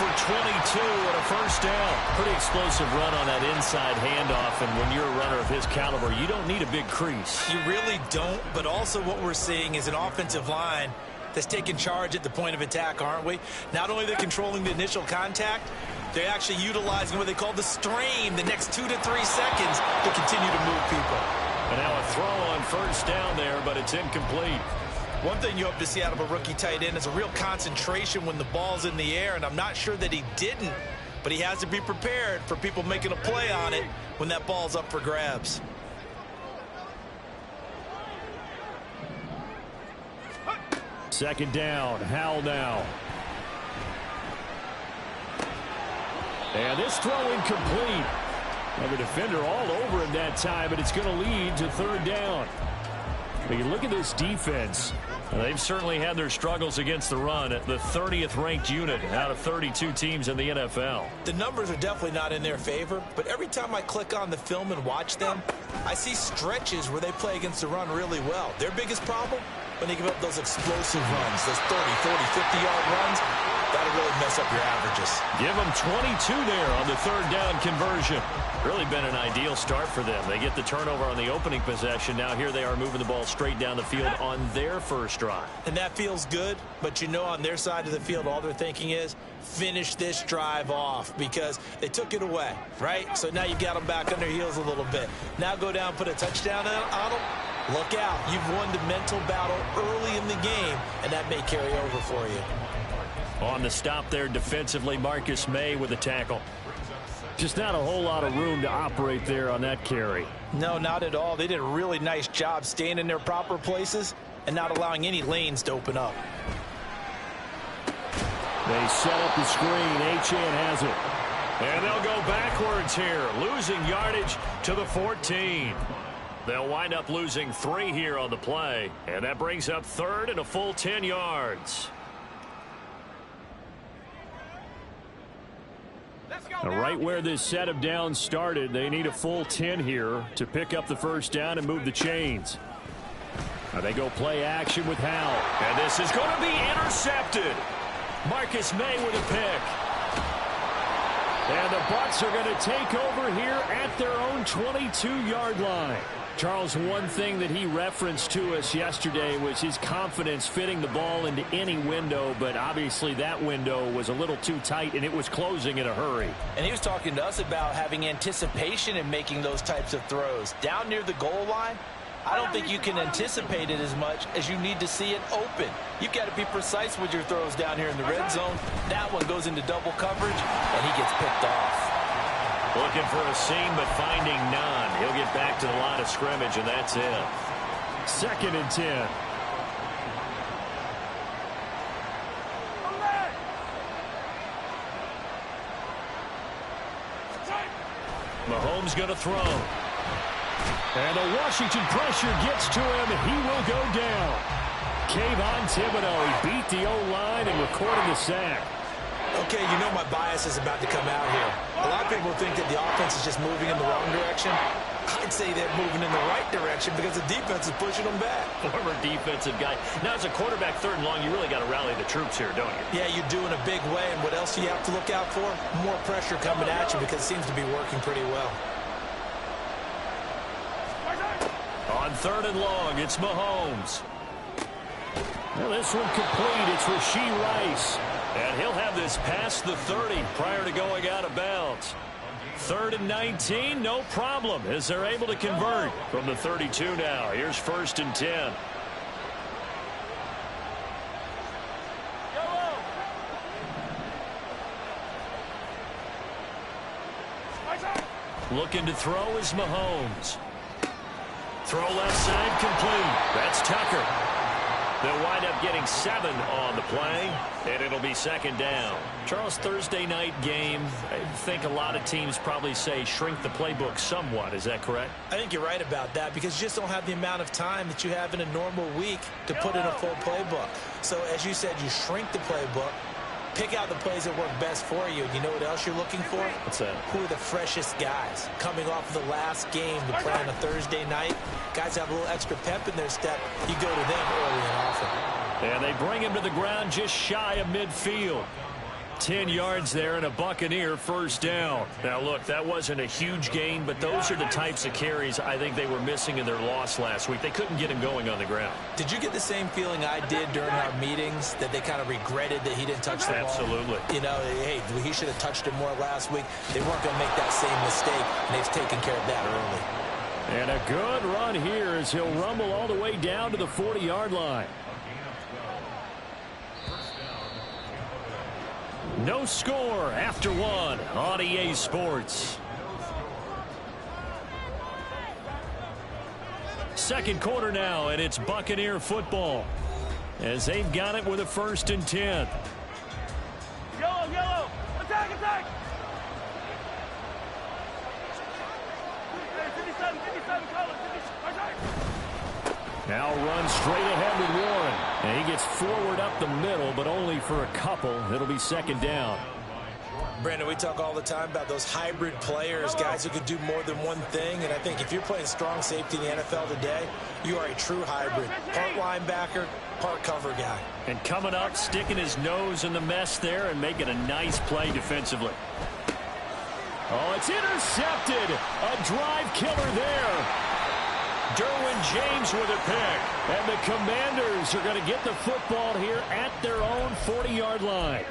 for 22 and a first down. Pretty explosive run on that inside handoff, and when you're a runner of his caliber, you don't need a big crease. You really don't, but also what we're seeing is an offensive line that's taking charge at the point of attack, aren't we? Not only are they controlling the initial contact, they're actually utilizing what they call the strain the next 2 to 3 seconds to continue to move people. And now a throw on first down there, but it's incomplete. One thing you hope to see out of a rookie tight end is a real concentration when the ball's in the air, and I'm not sure that he didn't, but he has to be prepared for people making a play on it when that ball's up for grabs. Second down, Howell now. And this throw incomplete. Well, the defender all over him that time, but it's going to lead to third down. But you look at this defense. They've certainly had their struggles against the run at the 30th ranked unit out of 32 teams in the NFL. The numbers are definitely not in their favor, but every time I click on the film and watch them, I see stretches where they play against the run really well. Their biggest problem? When they give up those explosive runs, those 30, 40, 50-yard runs, that'll really mess up your averages. Give them 22 there on the third down conversion. Really been an ideal start for them. They get the turnover on the opening possession. Now here they are moving the ball straight down the field on their first drive. And that feels good, but you know on their side of the field all they're thinking is finish this drive off because they took it away, right? So now you've got them back on their heels a little bit. Now go down, put a touchdown on them. Look out. You've won the mental battle early in the game, and that may carry over for you. On the stop there defensively, Marcus May with a tackle. Just not a whole lot of room to operate there on that carry. No, not at all. They did a really nice job staying in their proper places and not allowing any lanes to open up. They set up the screen. Achane has it. And they'll go backwards here, losing yardage to the 14. They'll wind up losing 3 here on the play, and that brings up third and a full 10 yards. Right where this set of downs started, they need a full 10 here to pick up the first down and move the chains. Now they go play action with Howell. And this is going to be intercepted. Marcus May with a pick. And the Bucs are going to take over here at their own 22-yard line. Charles, one thing that he referenced to us yesterday was his confidence fitting the ball into any window, but obviously that window was a little too tight, and it was closing in a hurry. And he was talking to us about having anticipation in making those types of throws. Down near the goal line, I don't think you can anticipate it as much as you need to see it open. You've got to be precise with your throws down here in the red zone. That one goes into double coverage, and he gets picked off. Looking for a seam, but finding none. He'll get back to the line of scrimmage, and that's it. 2nd and 10. Mahomes going to throw. And the Washington pressure gets to him, and he will go down. Kayvon Thibodeau, he beat the O-line and recorded the sack. Okay, you know my bias is about to come out here. A lot of people think that the offense is just moving in the wrong direction. I'd say they're moving in the right direction because the defense is pushing them back. Former defensive guy. Now, as a quarterback, 3rd and long, you really got to rally the troops here, don't you? Yeah, you do in a big way. And what else do you have to look out for? More pressure coming at you because it seems to be working pretty well. On 3rd and long, it's Mahomes. Well, this one complete. It's Rashee Rice. And he'll have this past the 30 prior to going out of bounds. 3rd and 19, no problem, as they're able to convert from the 32 now. Here's 1st and 10. Looking to throw is Mahomes. Throw left side complete. That's Tucker. They'll wind up getting 7 on the play, and it'll be 2nd down. Charles, Thursday night game, I think a lot of teams probably say shrink the playbook somewhat. Is that correct? I think you're right about that because you just don't have the amount of time that you have in a normal week to put in a full playbook. So, as you said, you shrink the playbook, pick out the plays that work best for you. You know what else you're looking for? What's that? Who are the freshest guys coming off of the last game to play on a Thursday night? Guys have a little extra pep in their step. You go to them early and often. And they bring him to the ground just shy of midfield. up 10 yards there and a Buccaneer first down. Now, look, that wasn't a huge gain, but those are the types of carries I think they were missing in their loss last week. They couldn't get him going on the ground. Did you get the same feeling I did during our meetings, that they kind of regretted that he didn't touch the ball? Absolutely. You know, hey, he should have touched it more last week. They weren't going to make that same mistake, and they've taken care of that early. And a good run here as he'll rumble all the way down to the 40-yard line. No score after one on EA Sports. Second quarter now, and it's Buccaneer football as they've got it with a 1st and 10. Yellow, yellow, attack, attack. 57, 57, color, 57, attack. Now runs straight ahead with Warren. And he gets forward up the middle, but only for a couple. It'll be 2nd down. Brandon, we talk all the time about those hybrid players, guys who can do more than one thing. And I think if you're playing strong safety in the NFL today, you are a true hybrid. Part linebacker, part cover guy. And coming up, sticking his nose in the mess there and making a nice play defensively. Oh, it's intercepted. A drive killer there. Derwin James with a pick. And the Commanders are going to get the football here at their own 40-yard line.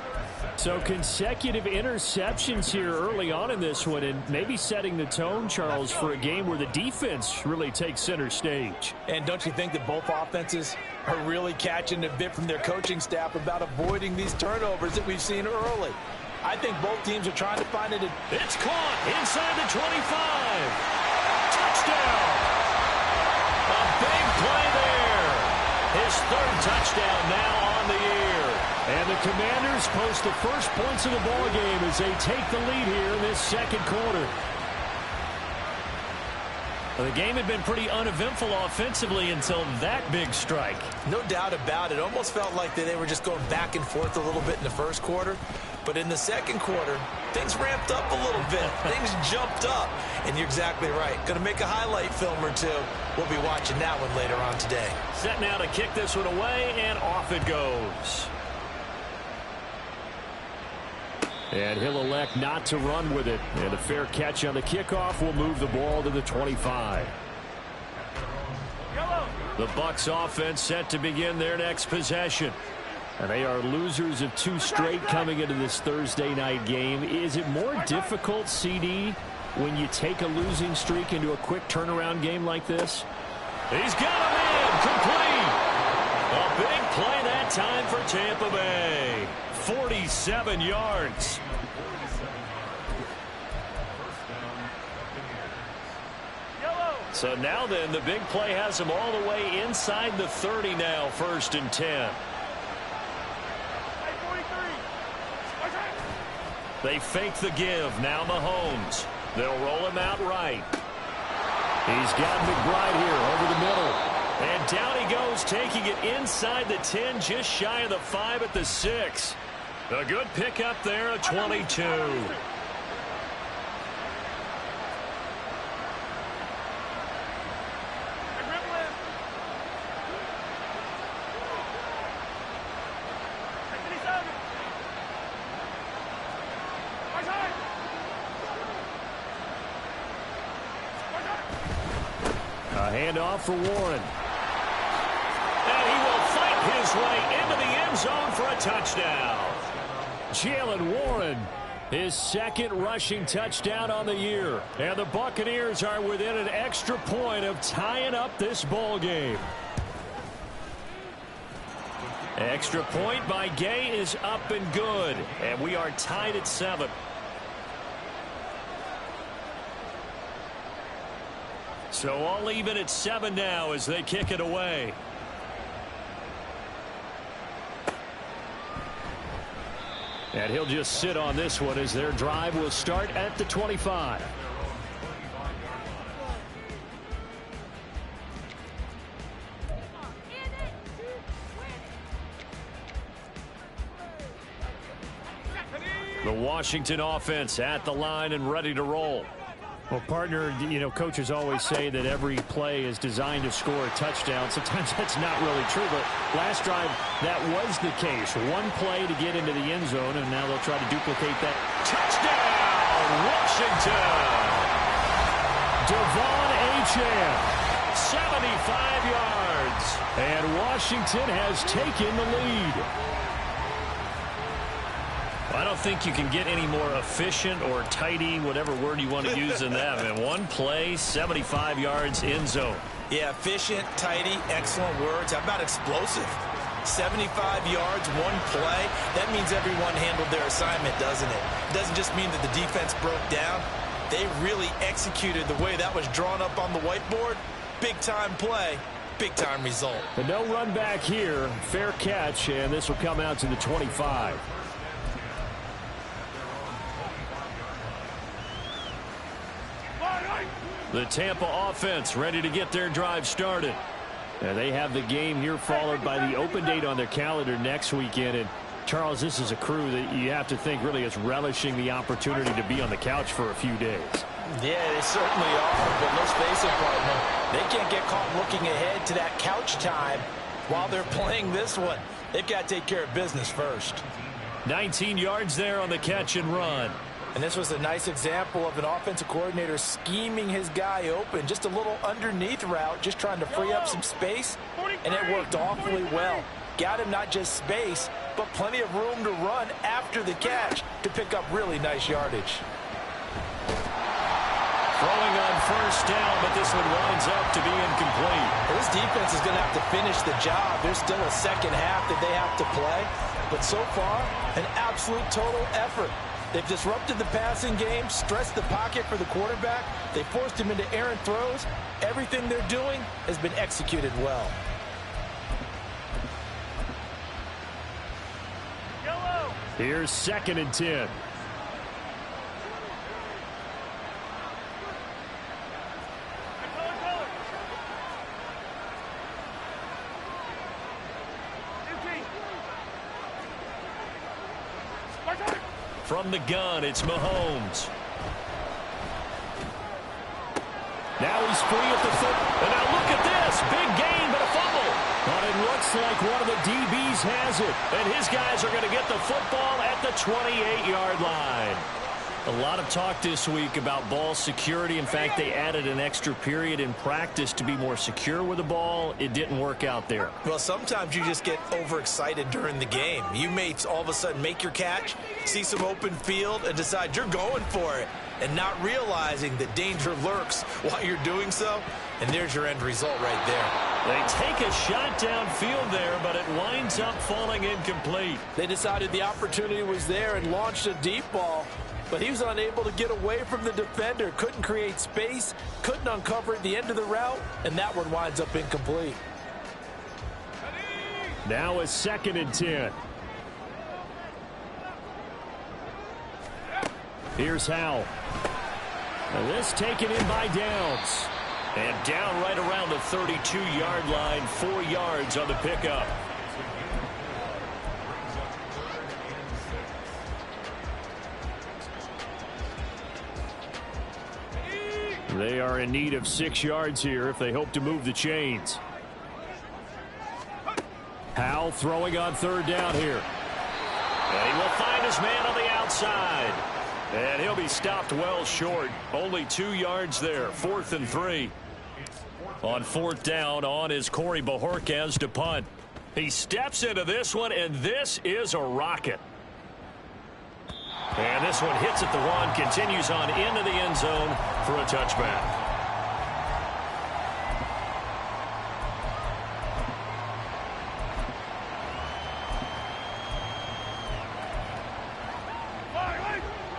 So consecutive interceptions here early on in this one, and maybe setting the tone, Charles, for a game where the defense really takes center stage. And don't you think that both offenses are really catching a bit from their coaching staff about avoiding these turnovers that we've seen early? I think both teams are trying to find it. It's caught inside the 25. Touchdown. A big play there. His 3rd touchdown now on the year. And the Commanders post the first points of the ball game as they take the lead here in this 2nd quarter. Well, the game had been pretty uneventful offensively until that big strike. No doubt about it. Almost felt like they were just going back and forth a little bit in the 1st quarter. But in the 2nd quarter, things ramped up a little bit. Things jumped up. And you're exactly right. Going to make a highlight film or two. We'll be watching that one later on today. Set now to kick this one away, and off it goes. And he'll elect not to run with it. And a fair catch on the kickoff will move the ball to the 25. The Bucs offense set to begin their next possession. And they are losers of 2 straight coming into this Thursday night game. Is it more difficult, CD, when you take a losing streak into a quick turnaround game like this? He's got him in. Complete. A big play that time for Tampa Bay. 47 yards. So now then, the big play has him all the way inside the 30 now, 1st and 10. They fake the give. Now Mahomes. They'll roll him out right. He's got McBride here over the middle. And down he goes, taking it inside the 10, just shy of the 5 at the 6. A good pickup there, a 22. A handoff for Warren. And he will fight his way into the end zone for a touchdown. Jalen Warren, his 2nd rushing touchdown on the year. And the Buccaneers are within an extra point of tying up this ball game. Extra point by Gay is up and good. And we are tied at 7. So all even at 7 now as they kick it away. And he'll just sit on this one as their drive will start at the 25. The Washington offense at the line and ready to roll. Well, partner, you know, coaches always say that every play is designed to score a touchdown. Sometimes that's not really true, but last drive, that was the case. One play to get into the end zone, and now they'll try to duplicate that. Touchdown, Washington! Devon Achane, 75 yards. And Washington has taken the lead. I don't think you can get any more efficient or tidy, whatever word you want to use in that. Man, one play, 75 yards, end zone. Yeah, efficient, tidy, excellent words. How about explosive? 75 yards, one play. That means everyone handled their assignment, doesn't it? It doesn't just mean that the defense broke down. They really executed the way that was drawn up on the whiteboard. Big-time play, big-time result. But no run back here. Fair catch, and this will come out to the 25. The Tampa offense ready to get their drive started. And they have the game here followed by the open date on their calendar next weekend. And Charles, this is a crew that you have to think really is relishing the opportunity to be on the couch for a few days. Yeah, they certainly are, but let's face it, partner, they can't get caught looking ahead to that couch time while they're playing this one. They've got to take care of business first. 19 yards there on the catch and run. And this was a nice example of an offensive coordinator scheming his guy open. Just a little underneath route, just trying to free up some space, and it worked awfully well. Got him not just space, but plenty of room to run after the catch to pick up really nice yardage. Throwing on first down, but this one winds up to be incomplete. This defense is going to have to finish the job. There's still a second half that they have to play, but so far, an absolute total effort. They've disrupted the passing game, stressed the pocket for the quarterback. They forced him into errant throws. Everything they're doing has been executed well. Yellow. Here's 2nd and 10. From the gun, it's Mahomes. Now he's free at the foot. And now look at this. Big gain, but a fumble. But it looks like one of the DBs has it. And his guys are going to get the football at the 28-yard line. A lot of talk this week about ball security. In fact, they added an extra period in practice to be more secure with the ball. It didn't work out there. Well, sometimes you just get overexcited during the game. You may all of a sudden make your catch, see some open field, and decide you're going for it, and not realizing that danger lurks while you're doing so. And there's your end result right there. They take a shot downfield there, but it winds up falling incomplete. They decided the opportunity was there and launched a deep ball. But he was unable to get away from the defender, couldn't create space, couldn't uncover at the end of the route, and that one winds up incomplete. Now a 2nd and 10. Here's Howell. And this taken in by Downs. And down right around the 32-yard line, 4 yards on the pickup. They are in need of 6 yards here if they hope to move the chains. Howell throwing on 3rd down here. And he will find his man on the outside. And he'll be stopped well short. Only 2 yards there. 4th and 3. On 4th down, on is Corey Bojorquez to punt. He steps into this one, and this is a rocket. And this one hits at the 1, continues on into the end zone for a touchback.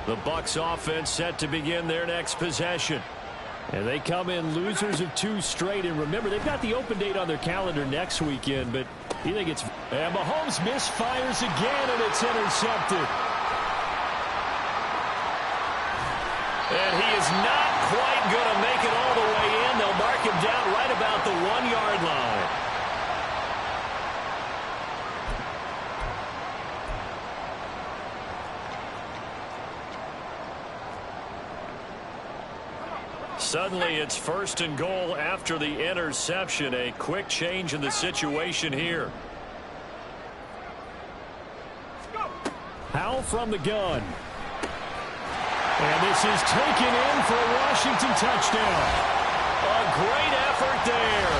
The Bucs offense set to begin their next possession. And they come in losers of 2 straight. And remember, they've got the open date on their calendar next weekend, but you think it's... And Mahomes misfires again, and it's intercepted. And he is not quite going to make it all the way in. They'll mark him down right about the 1-yard line. Suddenly it's first and goal after the interception. A quick change in the situation here. Howell from the gun. And this is taken in for a Washington touchdown. A great effort there.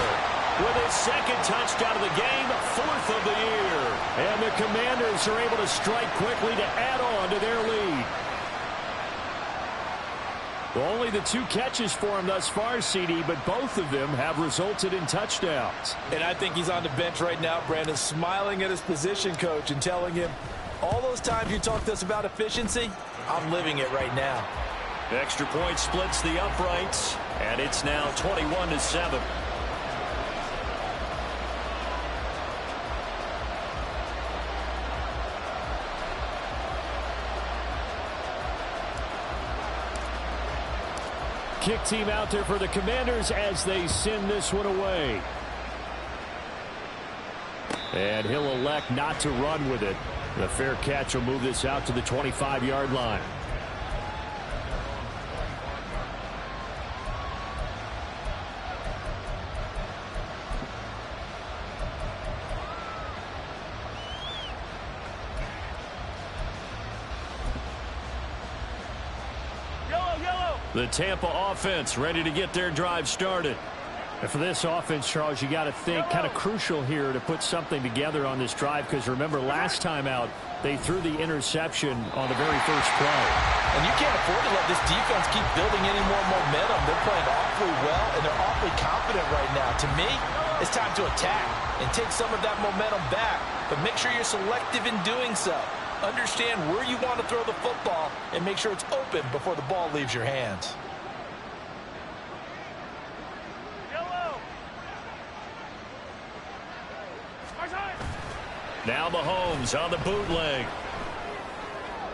With his second touchdown of the game, 4th of the year. And the Commanders are able to strike quickly to add on to their lead. Only the 2 catches for him thus far, CD, but both of them have resulted in touchdowns. And I think he's on the bench right now, Brandon, smiling at his position coach and telling him, all those times you talked to us about efficiency, I'm living it right now. Extra point splits the uprights, and it's now 21-7. Kick team out there for the Commanders as they send this one away. And he'll elect not to run with it. The fair catch will move this out to the 25-yard line. The Tampa offense ready to get their drive started. And for this offense, Charles, you got to think kind of crucial here to put something together on this drive, because remember last time out they threw the interception on the very first play. And you can't afford to let this defense keep building any more momentum. They're playing awfully well, and they're awfully confident right now. To me, it's time to attack and take some of that momentum back, but make sure you're selective in doing so. Understand where you want to throw the football and make sure it's open before the ball leaves your hands. Now Mahomes on the bootleg.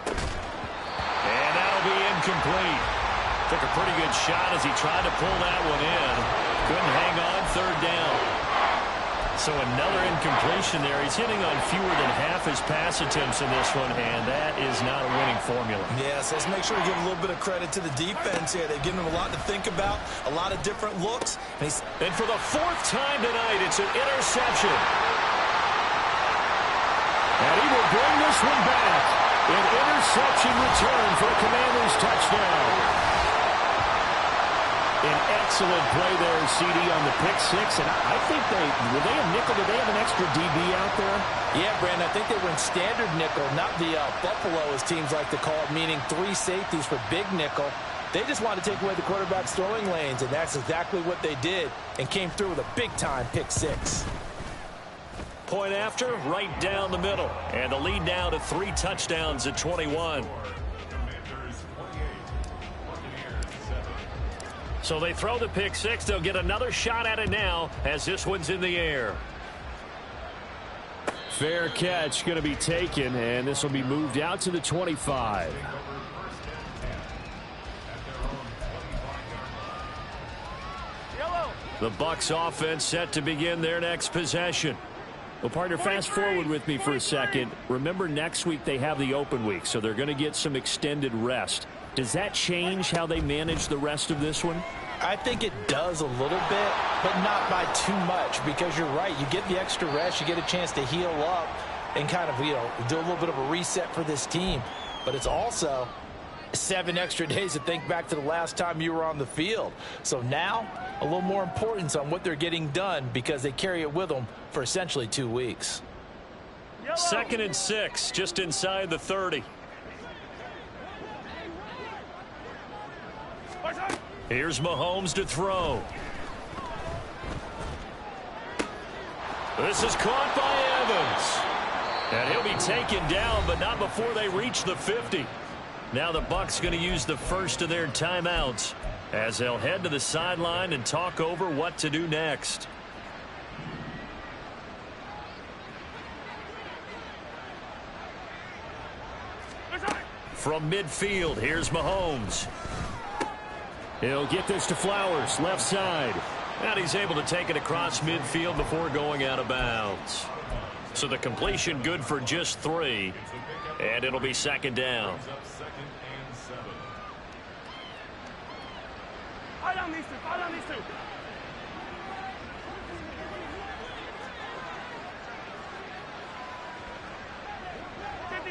And that'll be incomplete. Took a pretty good shot as he tried to pull that one in. Couldn't hang on, 3rd down. So another incompletion there. He's hitting on fewer than half his pass attempts in this one, and that is not a winning formula. Yes, let's make sure we give a little bit of credit to the defense here. They've given him a lot to think about, a lot of different looks. And for the 4th time tonight, it's an interception. And he will bring this one back. An interception return for a Commanders touchdown. An excellent play there, CD, on the pick 6. And I think were they a nickel? Did they have an extra DB out there? Yeah, Brandon, I think they went standard nickel, not the Buffalo, as teams like to call it, meaning 3 safeties for big nickel. They just want to take away the quarterback's throwing lanes, and that's exactly what they did, and came through with a big-time pick 6. Point after, right down the middle. And the lead now to 3 touchdowns at 21. So they throw the pick 6. They'll get another shot at it now as this one's in the air. Fair catch going to be taken, and this will be moved out to the 25. The Bucs offense set to begin their next possession. Well, partner, fast forward with me for a second. Remember, next week they have the open week, so they're going to get some extended rest. Does that change how they manage the rest of this one? I think it does a little bit, but not by too much, because you're right. You get the extra rest. You get a chance to heal up and kind of, do a little bit of a reset for this team. But it's also 7 extra days to think back to the last time you were on the field. So now, a little more importance on what they're getting done, because they carry it with them for essentially 2 weeks. 2nd and 6, just inside the 30. Here's Mahomes to throw. This is caught by Evans. And he'll be taken down, but not before they reach the 50. Now the Bucs going to use the first of their timeouts as they'll head to the sideline and talk over what to do next. From midfield, here's Mahomes. He'll get this to Flowers, left side. And he's able to take it across midfield before going out of bounds. So the completion good for just 3. And it'll be 2nd down. down these two. Fall down these two.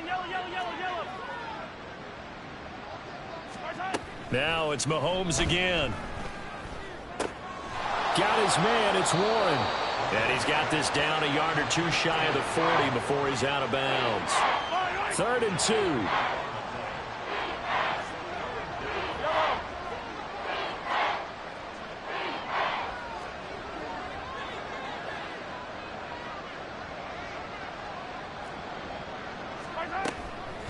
Yellow. Now it's Mahomes again. Got his man. It's Warren. And he's got this down a yard or two shy of the 40 before he's out of bounds. 3rd and 2.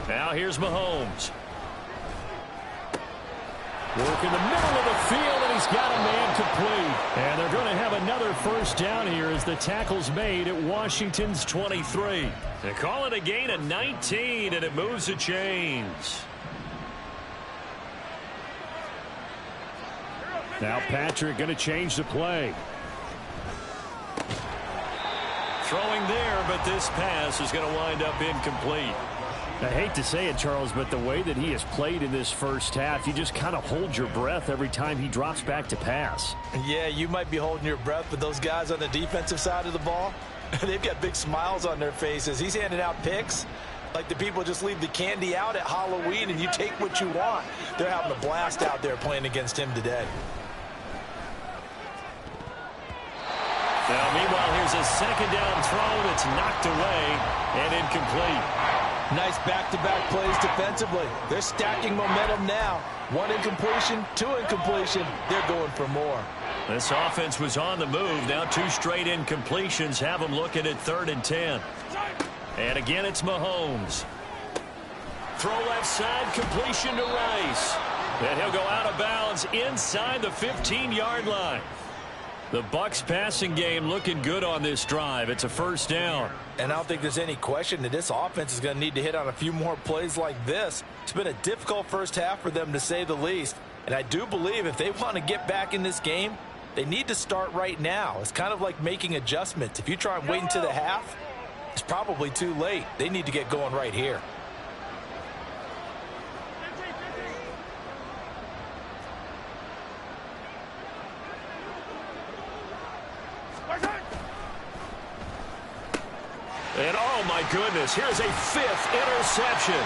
Now here's Mahomes. Work in the middle of the field, and he's got a man complete. And they're going to have another first down here as the tackle's made at Washington's 23. They call it a gain of 19, and it moves the chains. Now Patrick going to change the play. Throwing there, but this pass is going to wind up incomplete. I hate to say it, Charles, but the way that he has played in this first half, you just kind of hold your breath every time he drops back to pass. Yeah, you might be holding your breath, but those guys on the defensive side of the ball, they've got big smiles on their faces. He's handing out picks like the people just leave the candy out at Halloween and you take what you want. They're having a blast out there playing against him today. Now, meanwhile, here's a second down throw that's knocked away and incomplete. Nice back-to-back plays defensively. They're stacking momentum now. 1 incompletion, 2 incompletion. They're going for more. This offense was on the move. Now 2 straight incompletions have them looking at 3rd and 10. And again, it's Mahomes. Throw left side, completion to Rice. And he'll go out of bounds inside the 15-yard line. The Bucs passing game looking good on this drive. It's a first down. And I don't think there's any question that this offense is going to need to hit on a few more plays like this. It's been a difficult first half for them, to say the least. And I do believe if they want to get back in this game, they need to start right now. It's kind of like making adjustments. If you try and wait until the half, it's probably too late. They need to get going right here. And oh my goodness, here's a 5th interception.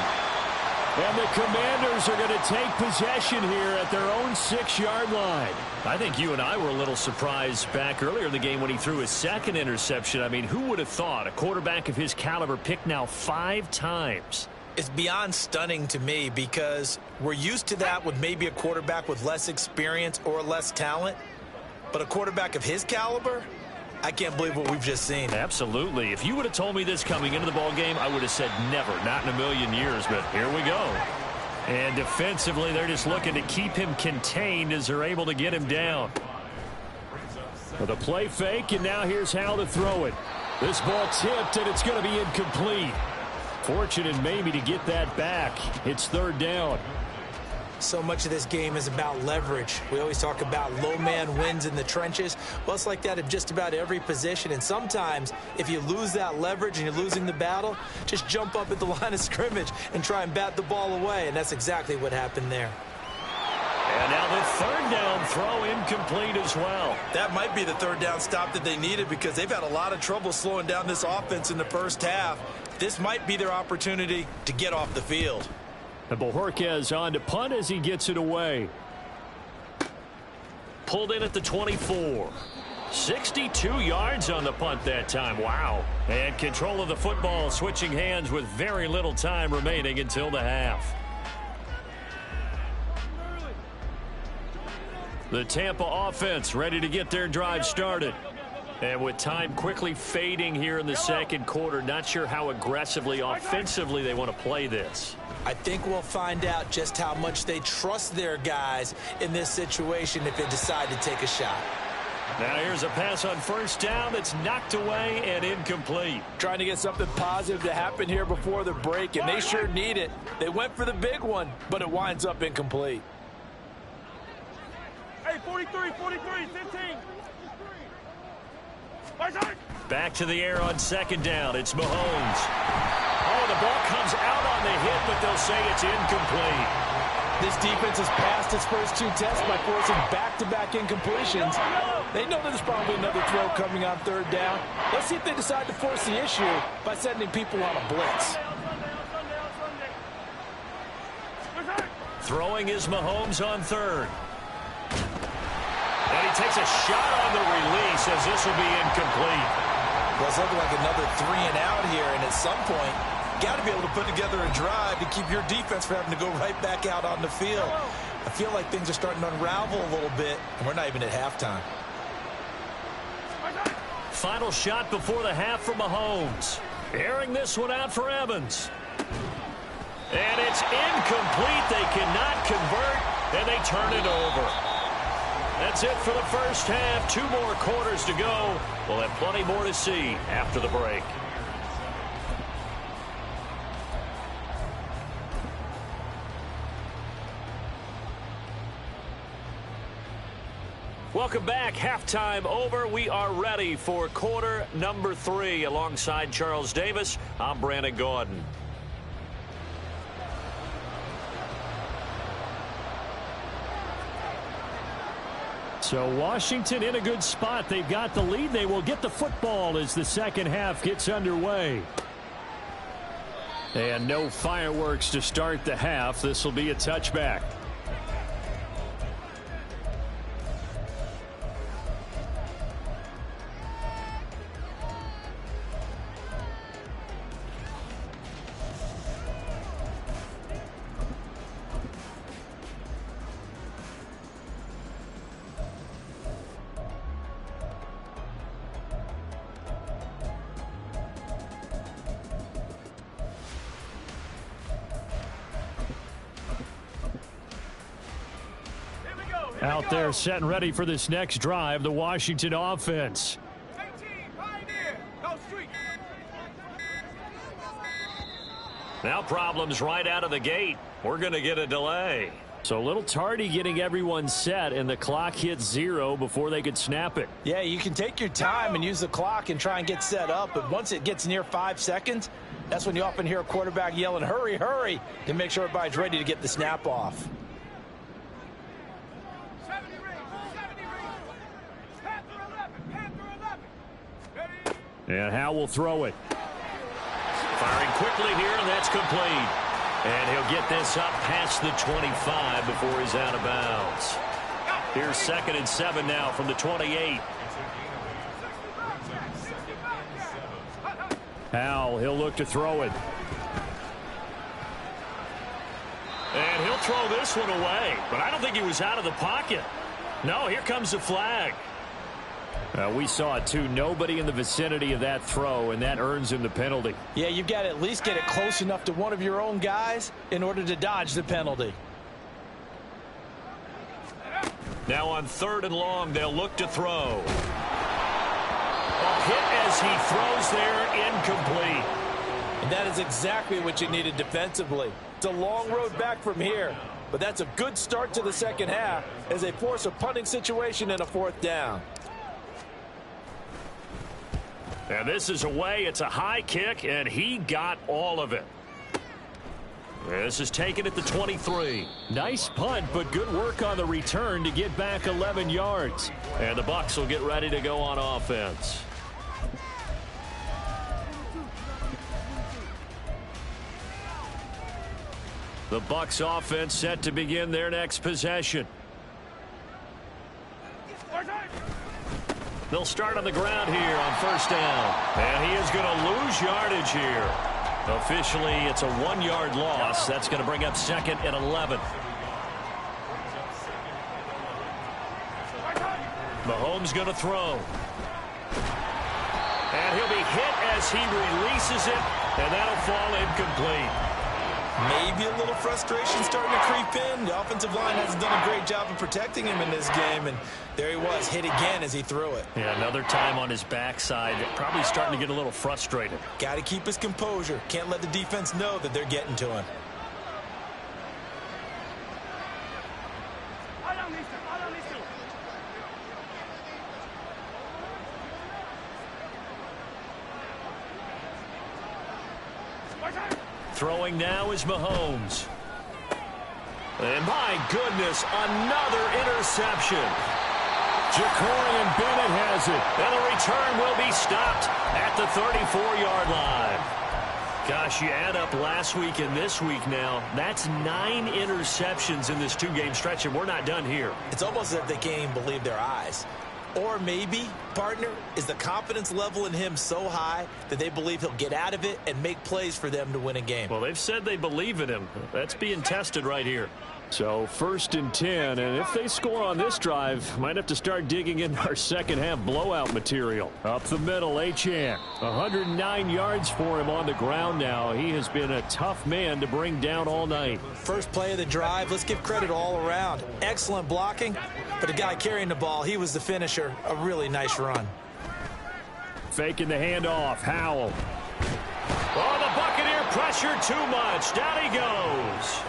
And the Commanders are going to take possession here at their own 6-yard line. I think you and I were a little surprised back earlier in the game when he threw his 2nd interception. I mean, who would have thought a quarterback of his caliber picked now 5 times? It's beyond stunning to me because we're used to that with maybe a quarterback with less experience or less talent. But a quarterback of his caliber, I can't believe what we've just seen. Absolutely. If you would have told me this coming into the ball game, I would have said never, not in a million years. But here we go. And defensively, they're just looking to keep him contained as they're able to get him down. Well, the play fake, and now here's how to throw it. This ball tipped, and it's going to be incomplete. Fortunate maybe to get that back. It's 3rd down. So much of this game is about leverage. We always talk about low man wins in the trenches. Well, it's like that at just about every position. And sometimes, if you lose that leverage and you're losing the battle, just jump up at the line of scrimmage and try and bat the ball away. And that's exactly what happened there. And now the 3rd down throw incomplete as well. That might be the 3rd down stop that they needed because they've had a lot of trouble slowing down this offense in the first half. This might be their opportunity to get off the field. And Bojorquez on to punt as he gets it away. Pulled in at the 24. 62 yards on the punt that time. Wow. And control of the football switching hands with very little time remaining until the half. The Tampa offense ready to get their drive started. And with time quickly fading here in the second quarter, not sure how aggressively, offensively they want to play this. I think we'll find out just how much they trust their guys in this situation if they decide to take a shot. Now here's a pass on first down that's knocked away and incomplete. Trying to get something positive to happen here before the break, and they sure need it. They went for the big one, but it winds up incomplete. Hey, 43, 15. Back to the air on second down. It's Mahomes. Oh, the ball comes out on the hit, but they'll say it's incomplete. This defense has passed its first 2 tests by forcing back-to-back incompletions. They know there's probably another throw coming on 3rd down. Let's see if they decide to force the issue by sending people on a blitz. Throwing is Mahomes on 3rd. And he takes a shot on the release as this will be incomplete. Well, it's looking like another 3 and out here, and at some point, got to be able to put together a drive to keep your defense from having to go right back out on the field. I feel like things are starting to unravel a little bit, and we're not even at halftime. Final shot before the half for Mahomes. Airing this one out for Evans. And it's incomplete. They cannot convert, and they turn it over. That's it for the first half. 2 more quarters to go. We'll have plenty more to see after the break. Welcome back. Halftime over. We are ready for quarter number 3. Alongside Charles Davis, I'm Brandon Gordon. So Washington in a good spot. They've got the lead. They will get the football as the second half gets underway. And no fireworks to start the half. This will be a touchback. Out there set and ready for this next drive, the Washington offense. Now problems right out of the gate. We're going to get a delay. So a little tardy getting everyone set, and the clock hits 0 before they could snap it. Yeah, you can take your time and use the clock and try and get set up, but once it gets near 5 seconds, that's when you often hear a quarterback yelling, hurry, hurry, to make sure everybody's ready to get the snap off. And Howe will throw it. Firing quickly here, and that's complete. And he'll get this up past the 25 before he's out of bounds. Here's 2nd and 7 now from the 28. Howe, he'll look to throw it. And he'll throw this one away. But I don't think he was out of the pocket. No, here comes the flag. We saw it too. Nobody in the vicinity of that throw, and that earns him the penalty. Yeah, you've got to at least get it close enough to one of your own guys in order to dodge the penalty. Now on 3rd and long, they'll look to throw. A hit as he throws there, incomplete. And that is exactly what you needed defensively. It's a long road back from here, but that's a good start to the second half as they force a punting situation in a 4th down. And this is away. It's a high kick, and he got all of it. This is taken at the 23. Nice punt, but good work on the return to get back 11 yards. And the Bucs will get ready to go on offense. The Bucs offense set to begin their next possession. They'll start on the ground here on 1st down. And he is going to lose yardage here. Officially, it's a 1-yard loss. That's going to bring up 2nd and 11. Mahomes going to throw. And he'll be hit as he releases it. And that'll fall incomplete. Maybe a little frustration starting to creep in. The offensive line hasn't done a great job of protecting him in this game, and there he was, hit again as he threw it. Yeah, another time on his backside. Probably starting to get a little frustrated. Got to keep his composure. Can't let the defense know that they're getting to him. Throwing now is Mahomes. And my goodness, another interception. Jacorian Bennett has it. And the return will be stopped at the 34-yard line. Gosh, you add up last week and this week now, that's 9 interceptions in this 2-game stretch, and we're not done here. It's almost as if they can't even believe their eyes. Or maybe, partner, is the confidence level in him so high that they believe he'll get out of it and make plays for them to win a game. Well, they've said they believe in him. That's being tested right here. So 1st and 10, and if they score on this drive, might have to start digging in our second-half blowout material. Up the middle, Achane. 109 yards for him on the ground now. He has been a tough man to bring down all night. First play of the drive, let's give credit all around. Excellent blocking, but the guy carrying the ball, he was the finisher. A really nice run. Faking the handoff, Howell. Oh, the Buccaneer pressure too much. Down he goes.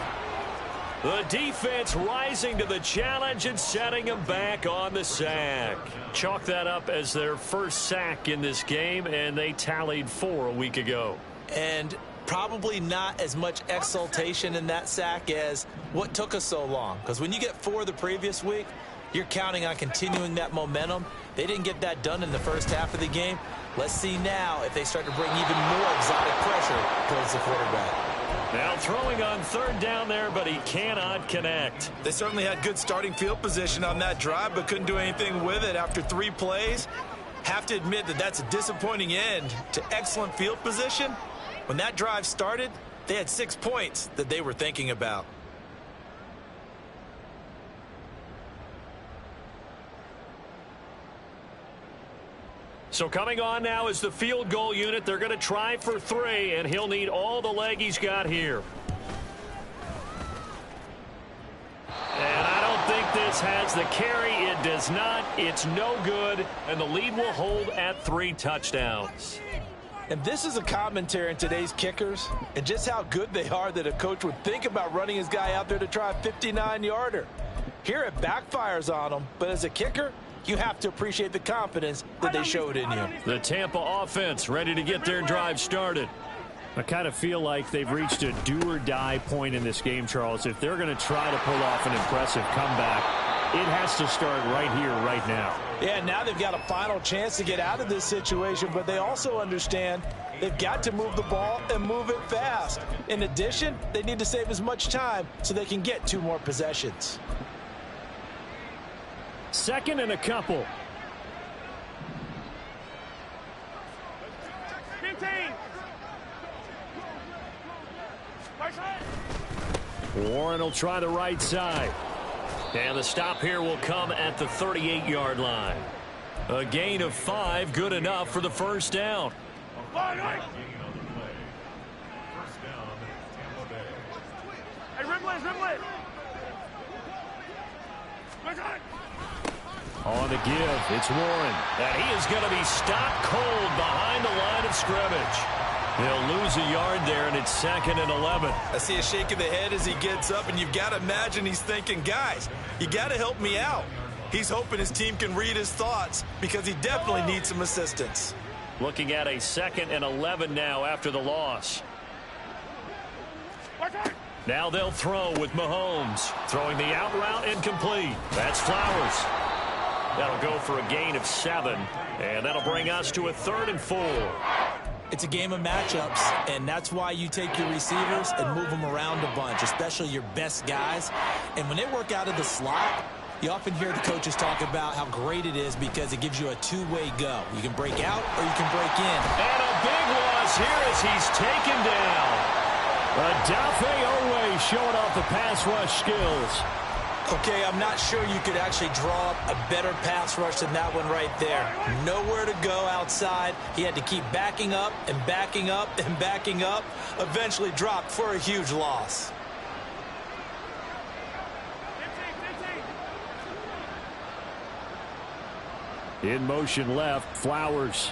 The defense rising to the challenge and setting him back on the sack. Chalk that up as their first sack in this game, and they tallied 4 a week ago. And probably not as much exultation in that sack as what took us so long. Because when you get 4 the previous week, you're counting on continuing that momentum. They didn't get that done in the first half of the game. Let's see now if they start to bring even more exotic pressure towards the quarterback. Now throwing on 3rd down there, but he cannot connect. They certainly had good starting field position on that drive, but couldn't do anything with it after 3 plays. Have to admit that that's a disappointing end to excellent field position. When that drive started, they had 6 points that they were thinking about. So coming on now is the field goal unit. They're going to try for 3, and he'll need all the leg he's got here. And I don't think this has the carry. It does not. It's no good, and the lead will hold at 3 touchdowns. And this is a commentary on today's kickers and just how good they are that a coach would think about running his guy out there to try a 59-yarder. Here it backfires on him, but as a kicker, you have to appreciate the confidence that they showed in you. The Tampa offense ready to get their drive started. I kind of feel like they've reached a do-or-die point in this game, Charles. If they're going to try to pull off an impressive comeback, it has to start right here, right now. Yeah, now they've got a final chance to get out of this situation, but they also understand they've got to move the ball and move it fast. In addition, they need to save as much time so they can get 2 more possessions. 2nd and a couple. 15. Warren will try the right side. And the stop here will come at the 38-yard line. A gain of 5, good enough for the 1st down. Hey, Rimlet. On the give, it's Warren. And he is going to be stopped cold behind the line of scrimmage. He'll lose a yard there, and it's 2nd and 11. I see a shake of the head as he gets up, and you've got to imagine he's thinking, guys, you got to help me out. He's hoping his team can read his thoughts because he definitely needs some assistance. Looking at a 2nd and 11 now after the loss. Now they'll throw with Mahomes. Throwing the out route incomplete. That's Flowers. That'll go for a gain of 7. And that'll bring us to a 3rd and 4. It's a game of matchups, and that's why you take your receivers and move them around a bunch, especially your best guys. And when they work out of the slot, you often hear the coaches talk about how great it is because it gives you a 2-way go. You can break out or you can break in. And a big loss here as he's taken down. Odafe Oweh showing off the pass rush skills. Okay, I'm not sure you could actually draw up a better pass rush than that one right there. Nowhere to go outside. He had to keep backing up and backing up and backing up. Eventually dropped for a huge loss. 15. In motion left, Flowers.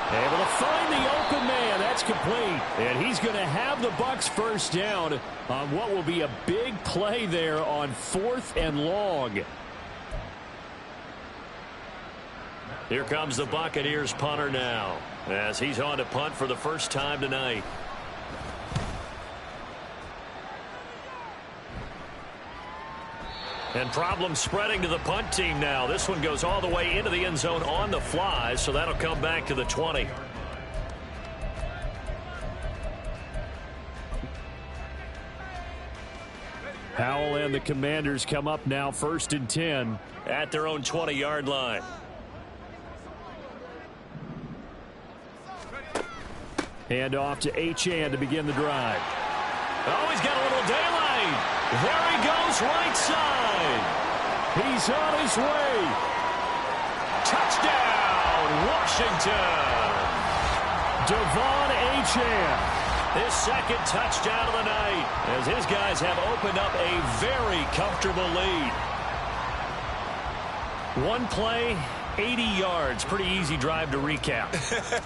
Able to find the open man. That's complete. And he's going to have the Bucs 1st down on what will be a big play there on 4th and long. Here comes the Buccaneers punter now as he's on to punt for the first time tonight. And problems spreading to the punt team now. This one goes all the way into the end zone on the fly, so that'll come back to the 20. Howell and the Commanders come up now 1st and 10 at their own 20-yard line. Hand off to Achane to begin the drive. Oh, he's got a little daylight. There he goes, right side. He's on his way. Touchdown, Washington. Devon Achane. His second touchdown of the night as his guys have opened up a very comfortable lead. One play, 80 yards. Pretty easy drive to recap.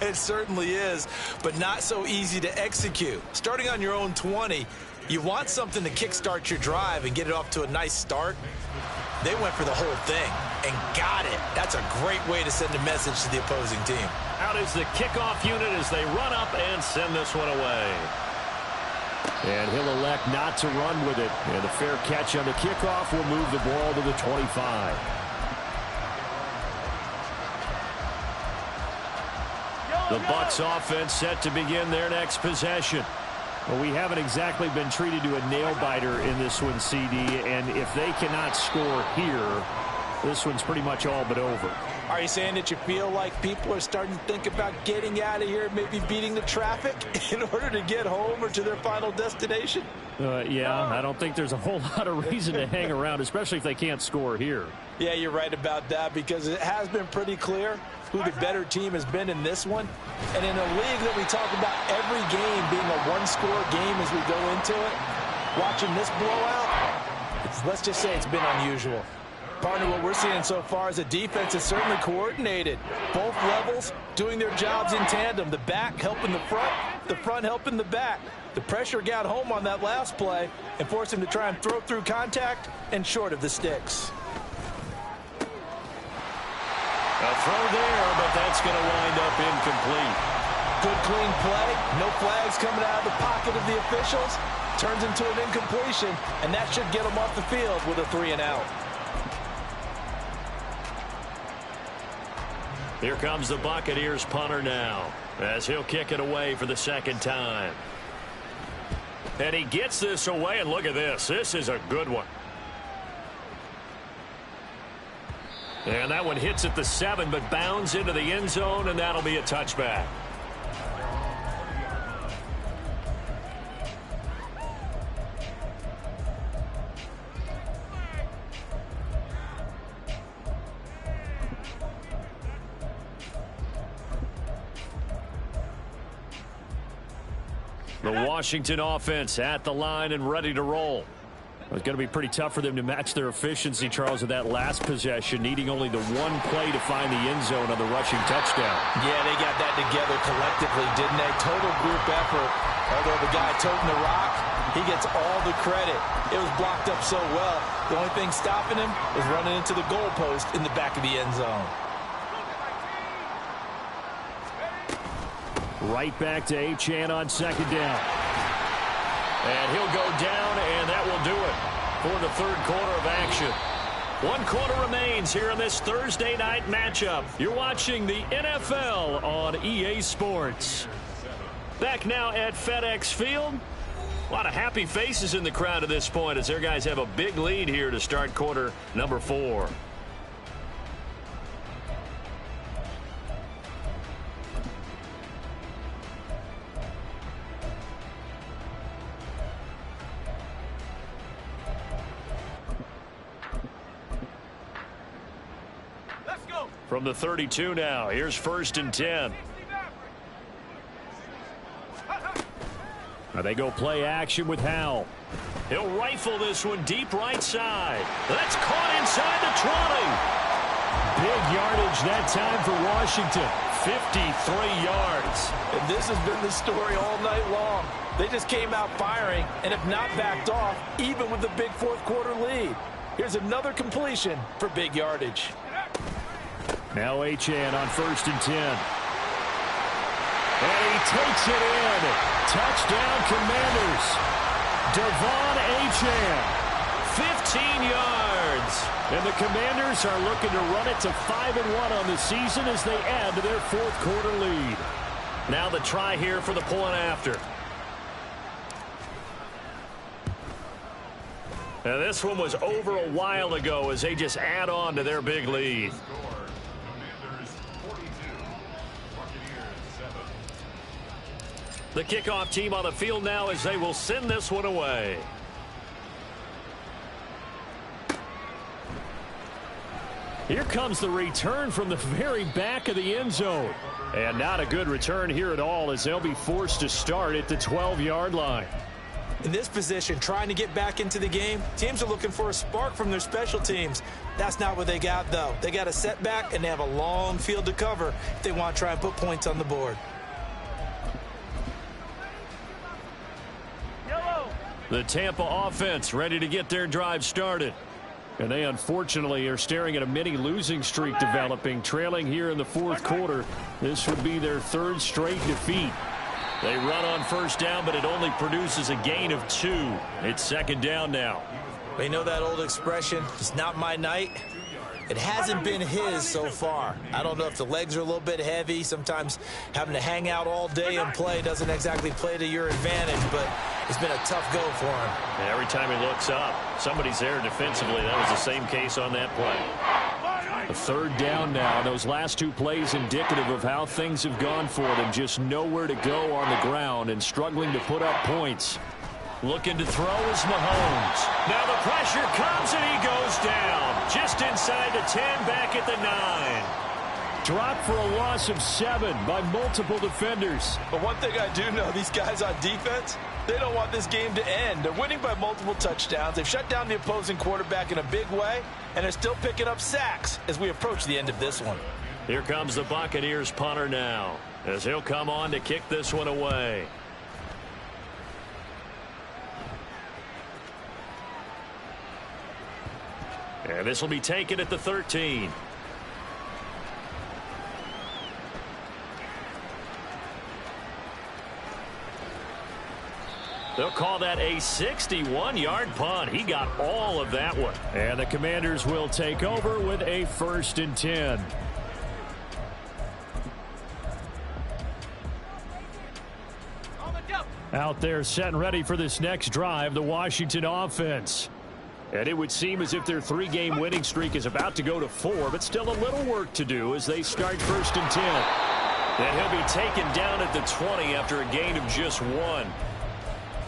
It certainly is, but not so easy to execute. Starting on your own 20, you want something to kickstart your drive and get it off to a nice start. They went for the whole thing and got it. That's a great way to send a message to the opposing team. Out is the kickoff unit as they run up and send this one away. And he'll elect not to run with it. And a fair catch on the kickoff will move the ball to the 25. The Bucs offense set to begin their next possession. Well, we haven't exactly been treated to a nail-biter in this one, CD, and if they cannot score here, this one's pretty much all but over. Are you saying that you feel like people are starting to think about getting out of here, maybe beating the traffic in order to get home or to their final destination? Yeah, I don't think there's a whole lot of reason to hang around, especially if they can't score here. Yeah, you're right about that because it has been pretty clear who the better team has been in this one. And in a league that we talk about every game being a one-score game as we go into it, watching this blowout, let's just say it's been unusual. Partner, what we're seeing so far is a defense is certainly coordinated. Both levels doing their jobs in tandem. The back helping the front helping the back. The pressure got home on that last play and forced him to try and throw through contact and short of the sticks. A throw there, but that's going to wind up incomplete. Good clean play. No flags coming out of the pocket of the officials. Turns into an incompletion, and that should get them off the field with a 3-and-out. Here comes the Buccaneers punter now as he'll kick it away for the second time. And he gets this away, and look at this. This is a good one. And that one hits at the 7, but bounds into the end zone, and that'll be a touchback. The Washington offense at the line and ready to roll. It's going to be pretty tough for them to match their efficiency, Charles, with that last possession, needing only the one play to find the end zone on the rushing touchdown. Yeah, they got that together collectively, didn't they? Total group effort. Although the guy toting the rock, he gets all the credit. It was blocked up so well. The only thing stopping him was running into the goalpost in the back of the end zone. Right back to Achane on second down. And he'll go down, and that will do it for the third quarter of action. 1 quarter remains here in this Thursday night matchup. You're watching the NFL on EA Sports. Back now at FedEx Field. A lot of happy faces in the crowd at this point as their guys have a big lead here to start quarter number 4. From the 32 now, here's 1st and 10. Now they go play action with Howell. He'll rifle this one deep right side. That's caught inside the 20. Big yardage that time for Washington. 53 yards. And this has been the story all night long. They just came out firing and have not backed off, even with the big fourth quarter lead. Here's another completion for big yardage. Now Achane on 1st and 10. And he takes it in. Touchdown, Commanders. Devon Achane. 15 yards. And the Commanders are looking to run it to 5-1 on the season as they add to their fourth quarter lead. Now the try here for the point after. Now this one was over a while ago as they just add on to their big lead. The kickoff team on the field now as they will send this one away. Here comes the return from the very back of the end zone. And not a good return here at all as they'll be forced to start at the 12-yard line. In this position, trying to get back into the game, teams are looking for a spark from their special teams. That's not what they got, though. They got a setback, and they have a long field to cover if they want to try and put points on the board. The Tampa offense ready to get their drive started. And they unfortunately are staring at a mini losing streak developing, trailing here in the fourth quarter. This would be their third straight defeat. They run on first down, but it only produces a gain of 2. It's second down now. They know that old expression, it's not my night. It hasn't been his so far. I don't know if the legs are a little bit heavy. Sometimes having to hang out all day and play doesn't exactly play to your advantage, but it's been a tough go for him. And every time he looks up, somebody's there defensively. That was the same case on that play. A third down now. Those last two plays indicative of how things have gone for them. Just nowhere to go on the ground and struggling to put up points. Looking to throw is Mahomes. Now the pressure comes and he goes down. Just inside the 10, back at the 9. Dropped for a loss of 7 by multiple defenders. But one thing I do know, these guys on defense, they don't want this game to end. They're winning by multiple touchdowns. They've shut down the opposing quarterback in a big way, and they're still picking up sacks as we approach the end of this one. Here comes the Buccaneers punter now, as he'll come on to kick this one away. And this will be taken at the 13. They'll call that a 61-yard punt. He got all of that one. And the Commanders will take over with a 1st and 10. Out there set and ready for this next drive, the Washington offense. And it would seem as if their 3-game winning streak is about to go to 4, but still a little work to do as they start 1st and 10. And he'll be taken down at the 20 after a gain of just 1.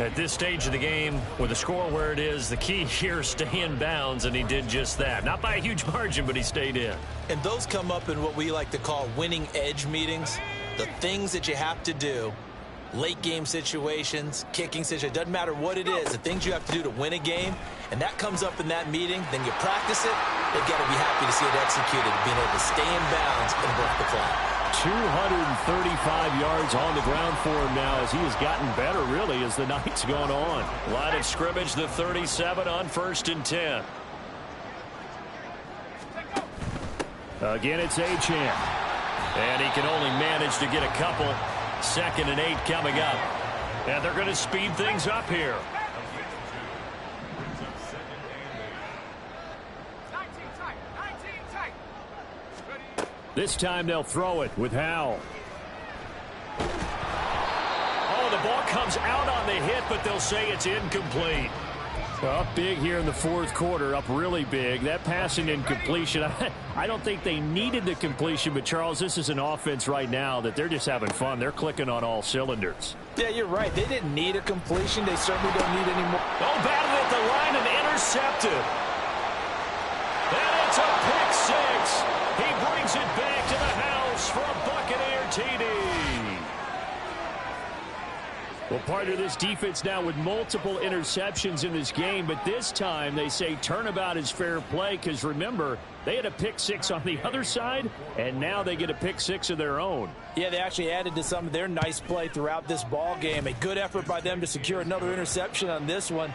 At this stage of the game, with the score where it is, the key here is stay in bounds, and he did just that. Not by a huge margin, but he stayed in. And those come up in what we like to call winning edge meetings. The things that you have to do, late game situations, kicking situations, doesn't matter what it is, the things you have to do to win a game, and that comes up in that meeting, then you practice it, they've got to be happy to see it executed, being able to stay in bounds and work the clock. 235 yards on the ground for him now as he has gotten better, really, as the night's gone on. Line of scrimmage, the 37 on 1st and 10. Again, it's Achane. And he can only manage to get a couple. 2nd and 8 coming up. And they're going to speed things up here. This time they'll throw it with Howell. Oh, the ball comes out on the hit, but they'll say it's incomplete. Up big here in the fourth quarter, up really big. That passing incompletion, I don't think they needed the completion, but Charles, this is an offense right now that they're just having fun. They're clicking on all cylinders. Yeah, you're right. They didn't need a completion. They certainly don't need any more. Oh, batted at the line and intercepted. And it's a pick 6. He brings it back to the house for a Buccaneer TD. Well, part of this defense now with multiple interceptions in this game, but this time they say turnabout is fair play because, remember, they had a pick 6 on the other side, and now they get a pick 6 of their own. Yeah, they actually added to some of their nice play throughout this ball game. A good effort by them to secure another interception on this one.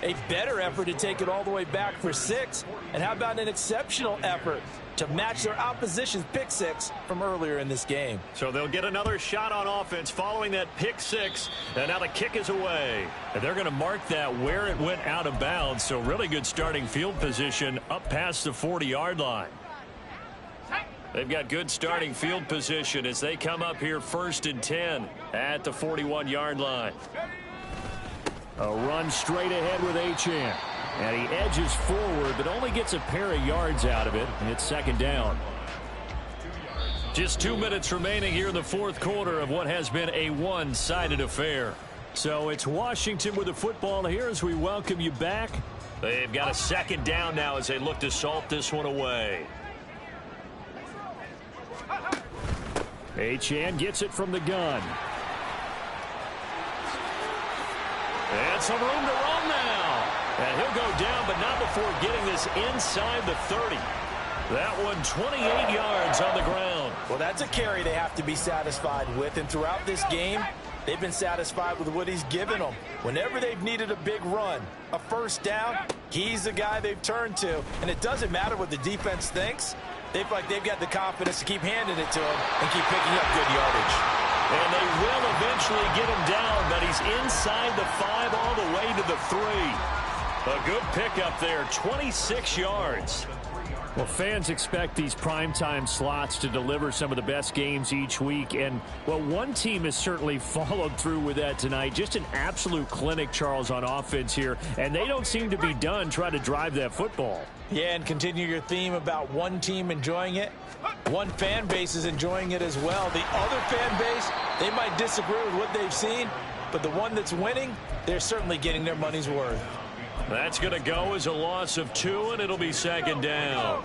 A better effort to take it all the way back for 6. And how about an exceptional effort to match their opposition's pick 6 from earlier in this game? So they'll get another shot on offense following that pick 6. And now the kick is away. And they're going to mark that where it went out of bounds. So really good starting field position up past the 40-yard line. They've got good starting field position as they come up here 1st and 10 at the 41-yard line. A run straight ahead with Achane. And he edges forward, but only gets a pair of yards out of it. And it's 2nd down. Just 2 minutes remaining here in the 4th quarter of what has been a one-sided affair. So it's Washington with the football here as we welcome you back. They've got a 2nd down now as they look to salt this one away. Achane gets it from the gun. And some room to run now. And he'll go down, but not before getting this inside the 30. That one 28 yards on the ground. Well, that's a carry they have to be satisfied with. And throughout this game, they've been satisfied with what he's given them. Whenever they've needed a big run, a 1st down, he's the guy they've turned to. And it doesn't matter what the defense thinks. They've got the confidence to keep handing it to him and keep picking up good yardage. And they will eventually get him down, but he's inside the 5 all the way to the 3. A good pickup there, 26 yards. Well, fans expect these primetime slots to deliver some of the best games each week. And, well, one team has certainly followed through with that tonight. Just an absolute clinic, Charles, on offense here. And they don't seem to be done trying to drive that football. Yeah, and continue your theme about one team enjoying it. One fan base is enjoying it as well. The other fan base, they might disagree with what they've seen, but the one that's winning, they're certainly getting their money's worth. That's going to go as a loss of 2, and it'll be 2nd down.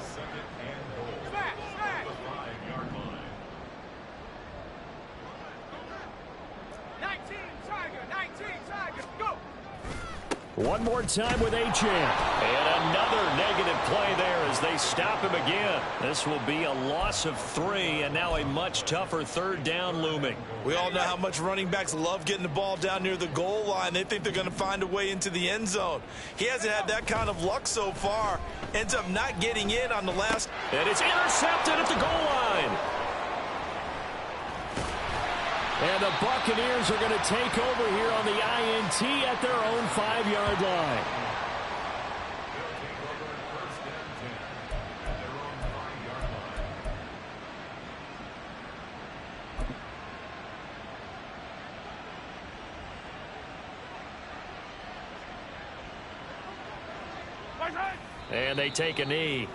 One more time with Achane. And another negative play there as they stop him again. This will be a loss of 3, and now a much tougher 3rd down looming. We all know how much running backs love getting the ball down near the goal line. They think they're going to find a way into the end zone. He hasn't had that kind of luck so far. Ends up not getting in on the last. And it's intercepted at the goal line. And the Buccaneers are going to take over here on the INT at their own 5-yard line. And they take a knee.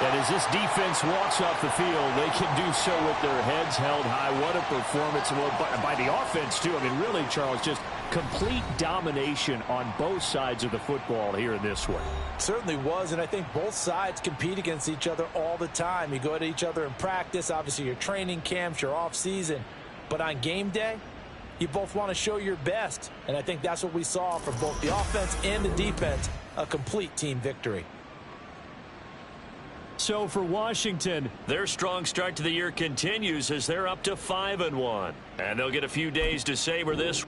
And as this defense walks off the field, they can do so with their heads held high. What a performance by the offense, too. I mean, really, Charles, just complete domination on both sides of the football here in this one. Certainly was, and I think both sides compete against each other all the time. You go at each other in practice, obviously your training camps, your off-season. But on game day, you both want to show your best. And I think that's what we saw from both the offense and the defense, a complete team victory. So for Washington, their strong start to the year continues as they're up to 5-1. And they'll get a few days to savor this.